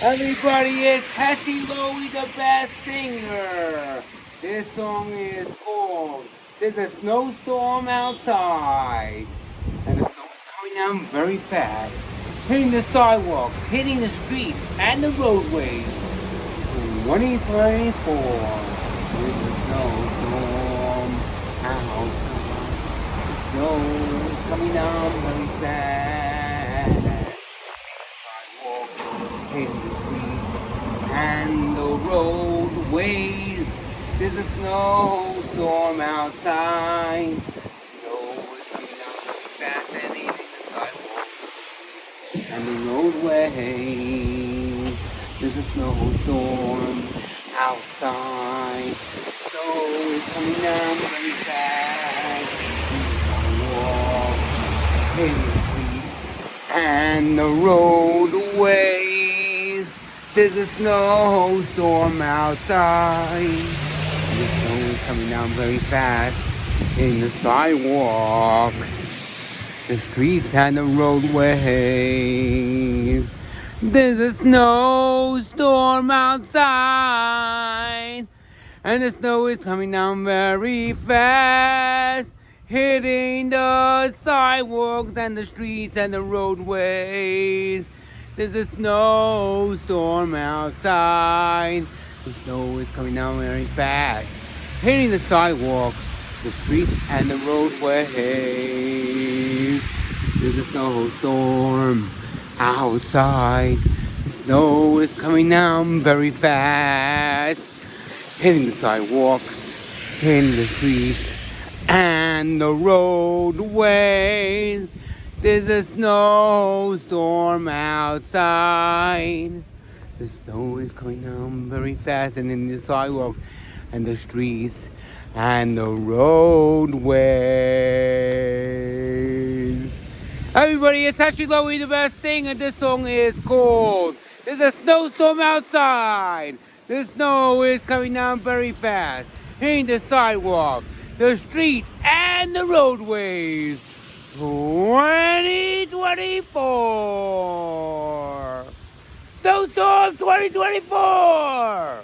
Everybody, it's Hatchie Lowy, the best singer. This song is called There's a Snowstorm Outside. And the snow's coming down very fast, hitting the sidewalks, hitting the streets and the roadways. 2024, there's a snowstorm outside. The snow is coming down very fast. In the streets and the roadways, there's a snowstorm outside. Snow is coming down very fast and hitting the sidewalk and the roadways. There's a snowstorm outside. Snow is coming down very fast. In the streets and the roadways, there's a snowstorm outside. The snow is coming down very fast in the sidewalks, the streets and the roadways. There's a snowstorm outside, and the snow is coming down very fast, hitting the sidewalks and the streets and the roadways. There's a snowstorm outside. The snow is coming down very fast, hitting the sidewalks, the streets and the roadways. There's a snowstorm outside. The snow is coming down very fast, hitting the sidewalks, hitting the streets and the roadways. There's a snowstorm outside. The snow is coming down very fast and in the sidewalk and the streets and the roadways. Everybody, it's Hatchie Lowy, the best singer. This song is called There's a Snowstorm Outside. The snow is coming down very fast, hitting the sidewalk, the streets, and the roadways. 2024. Snowstorm 2024.